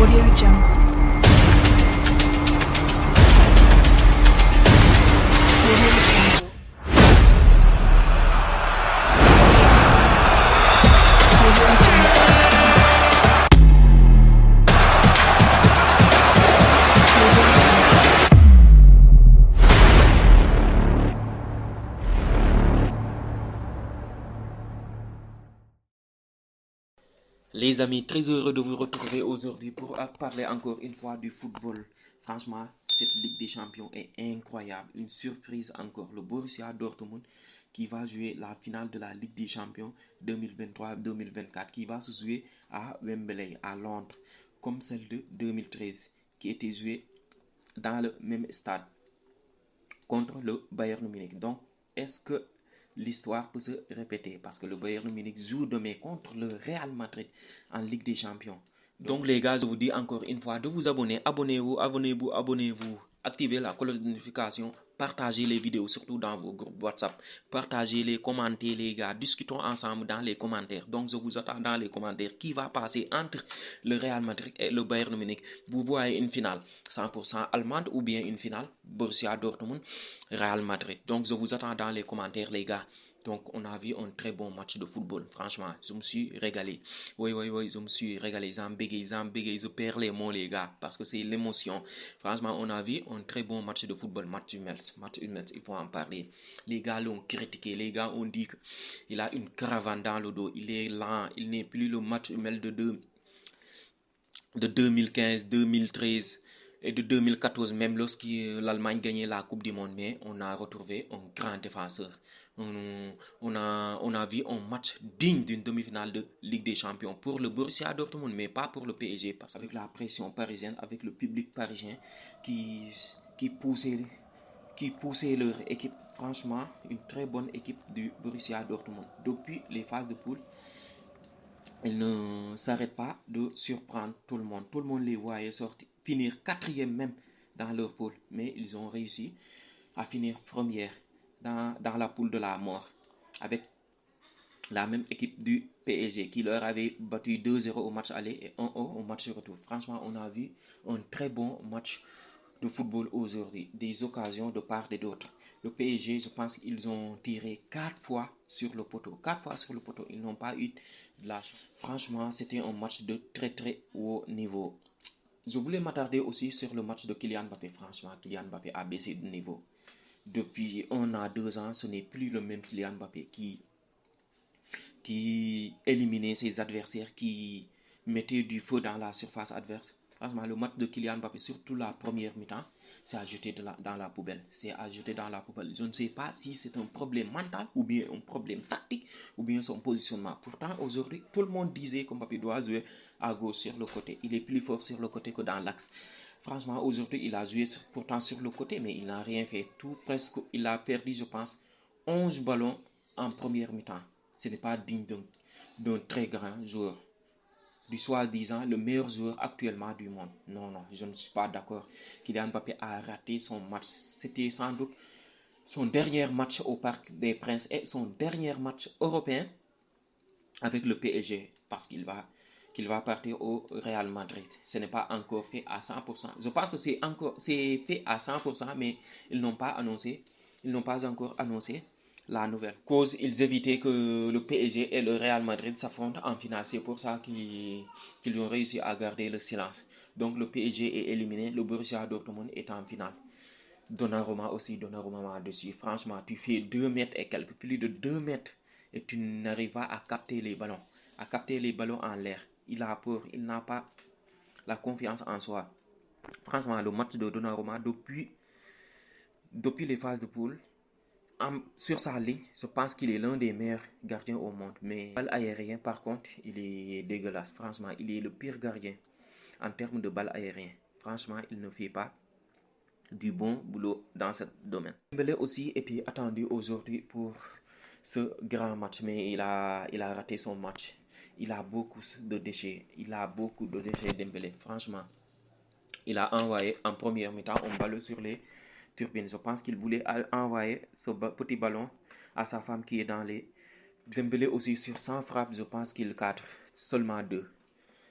Audio Jungle. Audio Jungle. Audio Jungle. Les amis, très heureux de vous retrouver aujourd'hui pour parler encore une fois du football. Franchement, cette Ligue des Champions est incroyable. Une surprise encore. Le Borussia Dortmund qui va jouer la finale de la Ligue des Champions 2023-2024 qui va se jouer à Wembley, à Londres, comme celle de 2013 qui était jouée dans le même stade contre le Bayern Munich. Donc, est-ce que l'histoire peut se répéter? Parce que le Bayern Munich joue demain contre le Real Madrid en Ligue des Champions. Donc les gars, je vous dis encore une fois de vous abonner. Abonnez-vous. Activez la cloche de notification. Partagez les vidéos, surtout dans vos groupes WhatsApp. Partagez-les, commentez les gars. Discutons ensemble dans les commentaires. Donc je vous attends dans les commentaires. Qui va passer entre le Real Madrid et le Bayern Munich? Vous voyez une finale 100% allemande ou bien une finale Borussia Dortmund, Real Madrid? Donc je vous attends dans les commentaires les gars. Donc, on a vu un très bon match de football. Franchement, je me suis régalé. Oui, je me suis régalé. J'en bégaye, je perds les mots, les gars, parce que c'est l'émotion. Franchement, on a vu un très bon match de football. Match Hummels, il faut en parler. Les gars l'ont critiqué. Les gars ont dit qu'il a une caravane dans le dos. Il est lent. Il n'est plus le Match Hummels de 2015, 2013 et de 2014, même lorsque l'Allemagne gagnait la Coupe du Monde, mais on a retrouvé un grand défenseur. On a vu un match digne d'une demi-finale de Ligue des Champions pour le Borussia Dortmund, mais pas pour le PSG, parce qu'avec la pression parisienne, avec le public parisien qui poussait leur équipe. Franchement, une très bonne équipe du Borussia Dortmund. Depuis les phases de poule, ils ne s'arrêtent pas de surprendre tout le monde. Tout le monde les voyait finir quatrième même dans leur poule. Mais ils ont réussi à finir première dans la poule de la mort. Avec la même équipe du PSG qui leur avait battu 2-0 au match aller et 1-0 au match retour. Franchement, on a vu un très bon match de football aujourd'hui. Des occasions de part et d'autre. Le PSG, je pense qu'ils ont tiré 4 fois sur le poteau. 4 fois sur le poteau. Ils n'ont pas eu de la chance. Franchement, c'était un match de très très haut niveau. Je voulais m'attarder aussi sur le match de Kylian Mbappé. Franchement, Kylian Mbappé a baissé de niveau. Depuis 1 à 2 ans, ce n'est plus le même Kylian Mbappé qui éliminait ses adversaires, qui mettait du feu dans la surface adverse. Franchement, le match de Kylian Mbappé, surtout la première mi-temps, c'est à jeter dans la poubelle. C'est à jeter dans la poubelle. Je ne sais pas si c'est un problème mental ou bien un problème tactique ou bien son positionnement. Pourtant, aujourd'hui, tout le monde disait que Mbappé doit jouer à gauche sur le côté. Il est plus fort sur le côté que dans l'axe. Franchement, aujourd'hui, il a joué pourtant sur le côté, mais il n'a rien fait. Il a perdu, je pense, 11 ballons en première mi-temps. Ce n'est pas digne d'un très grand joueur, du soi-disant le meilleur joueur actuellement du monde. Non, je ne suis pas d'accord. Kylian Mbappé a raté son match. C'était sans doute son dernier match au Parc des Princes et son dernier match européen avec le PSG parce qu'il va partir au Real Madrid. Ce n'est pas encore fait à 100%. Je pense que c'est fait à 100%, mais ils n'ont pas encore annoncé la nouvelle. Cause, ils évitaient que le PSG et le Real Madrid s'affrontent en finale. C'est pour ça qu'ils ont réussi à garder le silence. Donc le PSG est éliminé, le Borussia Dortmund est en finale. Donnarumma dessus. Franchement, tu fais 2 mètres et quelques, plus de 2 mètres, et tu n'arrives pas à capter les ballons en l'air. Il a peur, il n'a pas la confiance en soi. Franchement, le match de Donnarumma depuis les phases de poule, sur sa ligne, je pense qu'il est l'un des meilleurs gardiens au monde. Mais balle aérien, par contre, il est dégueulasse. Franchement, il est le pire gardien en termes de balle aérien. Franchement, il ne fait pas du bon boulot dans ce domaine. Dembélé aussi était attendu aujourd'hui pour ce grand match, mais il a raté son match. Il a beaucoup de déchets. Dembélé. Franchement, il a envoyé en première mi-temps un ballon sur les turbines. Je pense qu'il voulait envoyer ce petit ballon à sa femme qui est dans les... Dembélé aussi sur 100 frappes, je pense qu'il cadre seulement 2.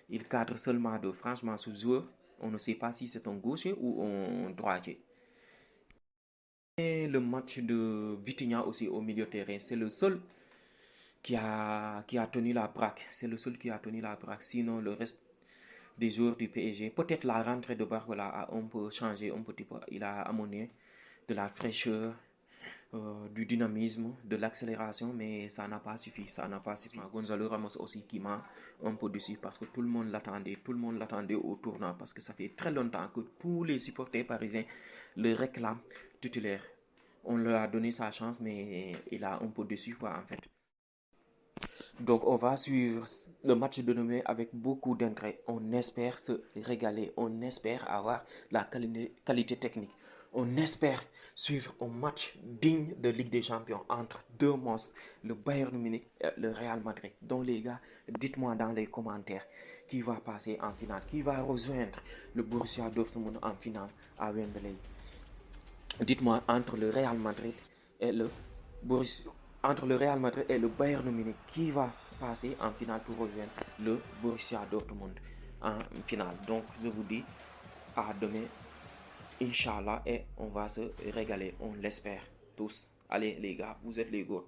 Il cadre seulement deux. Franchement, ce joueur, on ne sait pas si c'est un gaucher ou un droitier. Et le match de Vitinha aussi au milieu de terrain, c'est le seul qui a tenu la baraque. C'est le seul qui a tenu la baraque. Sinon, le reste des joueurs du PSG, peut-être la rentrée de Barcola a un peu changé un petit peu. Il a amené de la fraîcheur, du dynamisme, de l'accélération, mais ça n'a pas suffi. Ça n'a pas suffi. Gonzalo Ramos aussi qui m'a un peu déçu parce que tout le monde l'attendait au tournant parce que ça fait très longtemps que tous les supporters parisiens le réclament titulaire. On lui a donné sa chance, mais il a un peu déçu quoi en fait. Donc on va suivre le match de demain avec beaucoup d'intérêt. On espère se régaler, on espère avoir la qualité technique. On espère suivre un match digne de Ligue des Champions entre deux monstres, le Bayern Munich et le Real Madrid. Donc les gars, dites-moi dans les commentaires qui va passer en finale, qui va rejoindre le Borussia Dortmund en finale à Wembley. Dites-moi et le entre le Real Madrid et le Bayern Munich, qui va passer en finale pour rejoindre le Borussia Dortmund en finale. Donc je vous dis à demain, Inch'Allah, et on va se régaler, on l'espère tous. Allez les gars, vous êtes les gars.